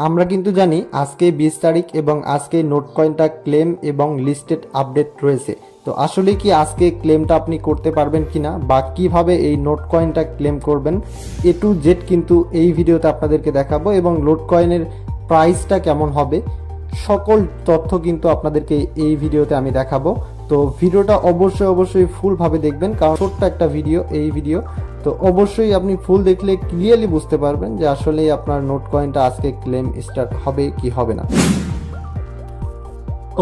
আমরা কিন্তু জানি আজকে 20 তারিখ এবং আজকে নোট কয়েনটা ক্লেম এবং লিস্টেড আপডেট রয়েছে। তো আসলে কি আজকে ক্লেমটা আপনি করতে পারবেন কিনা বা কিভাবে এই নোট কয়েনটা ক্লেম করবেন, এ টু জেড কিন্তু এই ভিডিওতে আপনাদেরকে দেখাবো এবং নোট কয়েনের প্রাইসটা কেমন হবে সকল তথ্য কিন্তু আপনাদেরকে এই ভিডিওতে আমি দেখাবো। তো ভিডিওটা অবশ্যই ফুলভাবে দেখবেন, কারণ ছোট্ট একটা ভিডিও। তো অবশ্যই আপনি ফুল দেখলে ক্লিয়ারলি বুঝতে পারবেন যে আসলেই আপনার নোট কয়েনটা আজকে ক্লেম স্টার্ট হবে কি হবে না।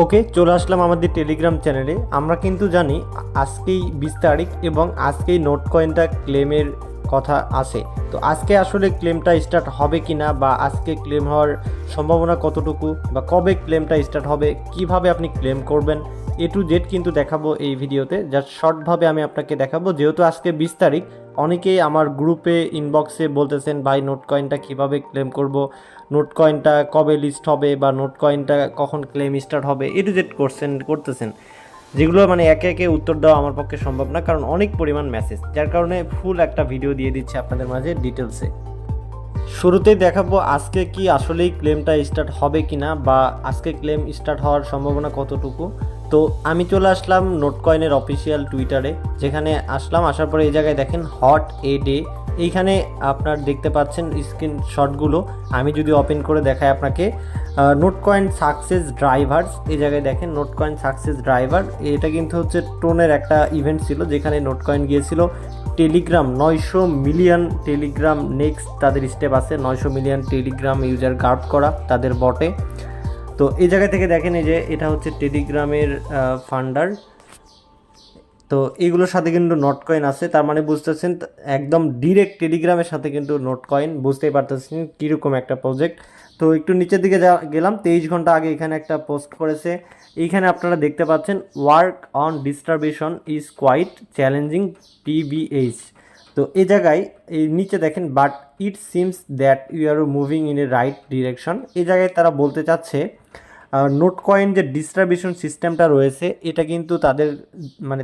ওকে, চলে আসলাম আমাদের টেলিগ্রাম চ্যানেলে। আমরা কিন্তু জানি আজকেই 20 তারিখ এবং আজকেই নোট কয়েনটা ক্লেমের কথা আছে। তো আজকে আসলে ক্লেমটা স্টার্ট হবে কি না বা আজকে ক্লেম হওয়ার সম্ভাবনা কতটুকু বা কবে ক্লেমটা স্টার্ট হবে, কিভাবে আপনি ক্লেম করবেন, এ টু জেড কিন্তু দেখাবো এই ভিডিওতে। জাস্ট শর্টভাবে আমি আপনাকে দেখাবো, যেহেতু আজকে 20 তারিখ। অনেকেই আমার গ্রুপে ইনবক্সে বলতেছেন ভাই নোট কয়েনটা কীভাবে ক্লেম করব, নোট কয়েনটা কবে লিস্ট হবে বা নোট কয়েনটা কখন ক্লেম স্টার্ট হবে, এ টু জেড করতেছেন, যেগুলো মানে একে একে উত্তর দেওয়া আমার পক্ষে সম্ভব না, কারণ অনেক পরিমাণ মেসেজ, যার কারণে ফুল একটা ভিডিও দিয়ে দিচ্ছে আপনাদের মাঝে ডিটেলসে। শুরুতেই দেখাবো আজকে কি আসলেই ক্লেমটা স্টার্ট হবে কিনা বা আজকে ক্লেম স্টার্ট হওয়ার সম্ভাবনা কতটুকু। তো আমি চলে আসলাম নোট কয়েনের অফিসিয়াল টুইটারে, যেখানে আসার পরে এই জায়গায় দেখেন হট এ ডে, এইখানে আপনার দেখতে পাচ্ছেন স্ক্রিনশটগুলো। আমি যদি ওপেন করে দেখাই আপনাকে, নোট কয়েন সাকসেস ড্রাইভার্স, এই জায়গায় দেখেন নোট কয়েন সাকসেস ড্রাইভার। এটা কিন্তু হচ্ছে টোনের একটা ইভেন্ট ছিল, যেখানে নোট কয়েন গিয়েছিল টেলিগ্রাম 900 মিলিয়ন টেলিগ্রাম। নেক্সট তাদের স্টেপ আছে 900 মিলিয়ন টেলিগ্রাম ইউজার গার্ড করা তাদের বটে। তো এই জায়গা থেকে দেখেন এই যে এটা হচ্ছে টেলিগ্রামের ফান্ডার। তো এইগুলোর সাথে কিন্তু নোট কয়েন আছে, তার মানে বুঝতেছেন একদম ডিরেক্ট টেলিগ্রামের সাথে কিন্তু নোট কয়েন, বুঝতেই পারতেছেন কীরকম একটা প্রজেক্ট। তো একটু নিচের দিকে গেলাম, 23 ঘন্টা আগে এখানে একটা পোস্ট করেছে। এইখানে আপনারা দেখতে পাচ্ছেন work on distribution is quite challenging TBH. তো এই জায়গায় এই নিচে দেখেন but it seems that you are moving in a right direction. এই জায়গায় তারা বলতে চাচ্ছে নোট কয়েন যে ডিস্ট্রিবিউশন সিস্টেমটা রয়েছে, এটা কিন্তু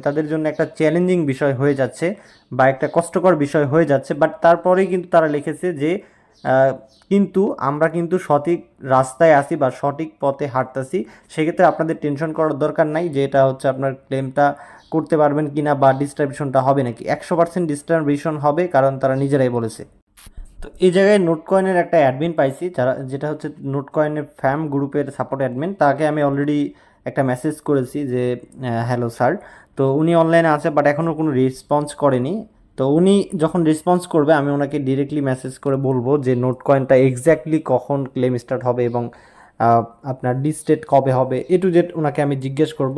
তাদের জন্য একটা চ্যালেঞ্জিং বিষয় হয়ে যাচ্ছে বা একটা কষ্টকর বিষয় হয়ে যাচ্ছে। বাট তারপরেই কিন্তু তারা লিখেছে যে কিন্তু আমরা কিন্তু সঠিক রাস্তায় আসি বা সঠিক পথে হাঁটতেছি। সেক্ষেত্রে আপনাদের টেনশন করার দরকার নাই যে এটা হচ্ছে আপনার ক্লেমটা করতে পারবেন কিনা বা ডিস্ট্রিবিউশনটা হবে নাকি। 100% ডিস্ট্রিবিউশন হবে, কারণ তারা নিজেরাই বলেছে। তো এই জায়গায় নোট কয়েনের একটা অ্যাডমিন পাইছি, যেটা হচ্ছে নোট কয়েনের ফ্যাম গ্রুপের সাপোর্ট অ্যাডমিন। তাকে আমি অলরেডি একটা মেসেজ করেছি যে হ্যালো স্যার। তো উনি অনলাইনে আছে বাট এখনও কোনো রেসপন্স করেনি। তো উনি যখন রেসপন্স করবে আমি ওনাকে ডিরেক্টলি মেসেজ করে বলবো যে নোট কয়েনটা এক্স্যাক্টলি কখন ক্লেম স্টার্ট হবে এবং আপনার ডিস্টেট কবে হবে, এ টু জেড ওনাকে আমি জিজ্ঞেস করব।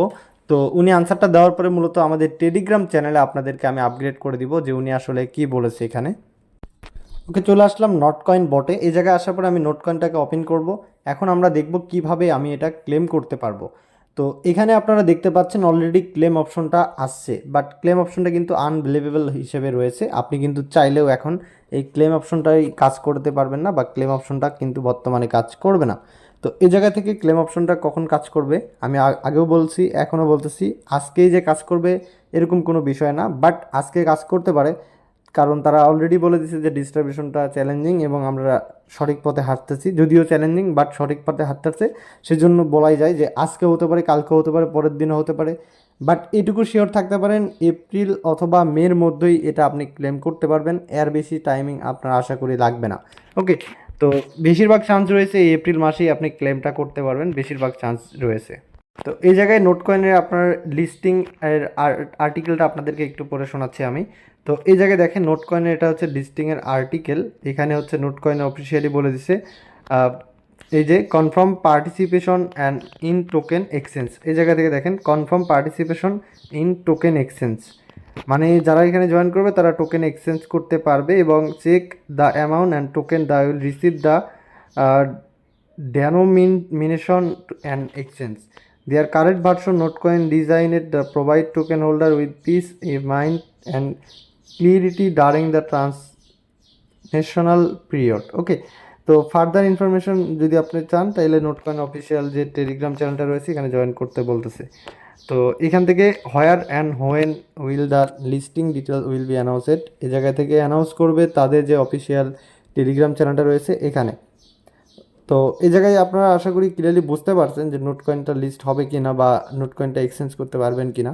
তো উনি আনসারটা দেওয়ার পরে মূলত আমাদের টেলিগ্রাম চ্যানেলে আপনাদেরকে আমি আপগ্রেড করে দিব যে উনি আসলে কি বলেছে এখানে। ওকে, চলে আসলাম নোট কয়েন বটে। এই জায়গায় আসার পরে আমি নোট কয়েনটাকে ওপেন করব। এখন আমরা দেখব কিভাবে আমি এটা ক্লেম করতে পারবো। তো এখানে আপনারা দেখতে পাচ্ছেন অলরেডি ক্লেম অপশনটা আসছে, বাট ক্লেম অপশনটা কিন্তু আনবিলিভেবল হিসেবে রয়েছে। আপনি কিন্তু চাইলেও এখন এই ক্লেম অপশনটাই কাজ করতে পারবেন না বা ক্লেম অপশনটা কিন্তু বর্তমানে কাজ করবে না। তো এই জায়গা থেকে ক্লেম অপশনটা কখন কাজ করবে আমি আগেও বলছি, এখনও বলতেছি, আজকেই যে কাজ করবে এরকম কোনো বিষয় না, বাট আজকে কাজ করতে পারে, কারণ তারা অলরেডি বলে দিছে যে ডিস্ট্রিবিউশনটা চ্যালেঞ্জিং এবং আমরা সঠিক পথে হাঁটতেছি। যদিও চ্যালেঞ্জিং বাট সঠিক পথে হাঁটতেছে, সেজন্য বলাই যায় যে আজকে হতে পারে, কালকে হতে পারে, পরের দিনও হতে পারে। বাট এটুকু শিওর থাকতে পারেন এপ্রিল অথবা মের মধ্যেই এটা আপনি ক্লেম করতে পারবেন। এর বেশি টাইমিং আপনার আশা করি লাগবে না। ওকে, তো বেশিরভাগ চান্স রয়েছে এই এপ্রিল মাসেই আপনি ক্লেমটা করতে পারবেন, বেশিরভাগ চান্স রয়েছে। তো এই জায়গায় নোট কয়েনের আপনার লিস্টিং এর আর্টিকেলটা আপনাদেরকে একটু পড়ে শোনাচ্ছি আমি। তো এই জায়গায় দেখেন নোট কয়েনের এটা হচ্ছে লিস্টিংয়ের আর্টিকেল। এখানে হচ্ছে নোট কয়েন অফিসিয়ালি বলে দিছে এই যে confirm participation and in token exchange. এই জায়গা থেকে দেখেন confirm participation in token exchange, মানে যারা এখানে জয়েন করবে তারা টোকেন এক্সচেঞ্জ করতে পারবে এবং check the amount and token the will receive the denomination and exchange. Their current version Notecoin designed the provide token holder with peace of mind and clarity during the transitional period. Okay, তো further information যদি আপনি চান তাহলে নোটকয়েন official যে Telegram চ্যানেলটা রয়েছে এখানে join করতে বলতেছে। তো এখান থেকে হোয়ার and when will the listing detail will be announced, এই জায়গা থেকে অ্যানাউন্স করবে তাদের যে অফিসিয়াল টেলিগ্রাম চ্যানেলটা রয়েছে এখানে। তো এই জায়গায় আপনারা আশা করি ক্লিয়ারলি বুঝতে পারছেন যে নোট কয়েনটা লিস্ট হবে কি না বা নোট কয়েনটা এক্সচেঞ্জ করতে পারবেন কি না।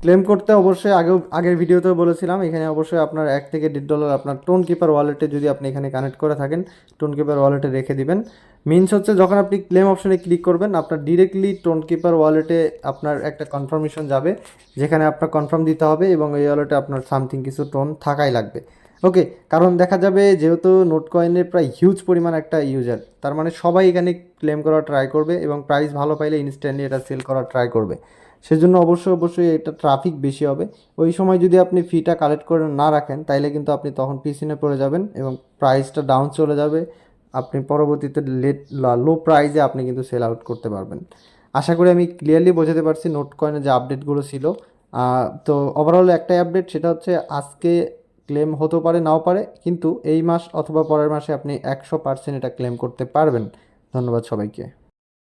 ক্লেম করতে অবশ্যই আগের ভিডিওতেও বলেছিলাম, এখানে অবশ্যই আপনার $1 থেকে $1.5 আপনার টোন কিপার ওয়ালেটে যদি আপনি এখানে কানেক্ট করে থাকেন, টোন কিপার ওয়ালেটে রেখে দিবেন। মিনস হচ্ছে যখন আপনি ক্লেম অপশনে ক্লিক করবেন আপনার ডিরেক্টলি টোন কিপার ওয়ালেটে আপনার একটা কনফার্মেশন যাবে, যেখানে আপনার কনফার্ম দিতে হবে এবং এই ওয়ালেটে আপনার সামথিং কিছু টোন থাকাই লাগবে। ওকে, কারণ দেখা যাবে যেহেতু নোট কয়েনের প্রায় হিউজ পরিমাণ একটা ইউজার, তার মানে সবাই এখানে ক্লেম করার ট্রাই করবে এবং প্রাইস ভালো পাইলে ইনস্ট্যান্টলি এটা সেল করার ট্রাই করবে। সেজন্য অবশ্যই এটা ট্রাফিক বেশি হবে। ওই সময় যদি আপনি ফিটা কালেক্ট করে না রাখেন তাইলে কিন্তু আপনি তখন পিছনে পড়ে যাবেন এবং প্রাইসটা ডাউন চলে যাবে। আপনি পরবর্তীতে লো প্রাইসে আপনি কিন্তু সেল আউট করতে পারবেন। আশা করি আমি ক্লিয়ারলি বোঝাতে পারছি নোট কয়েনের যে আপডেটগুলো ছিল। তো ওভারঅল একটাই আপডেট, সেটা হচ্ছে আজকে ক্লেম হতে পারে নাও পারে, কিন্তু এই মাস অথবা পরের মাসে আপনি 100% এটা ক্লেম করতে পারবেন। ধন্যবাদ সবাইকে।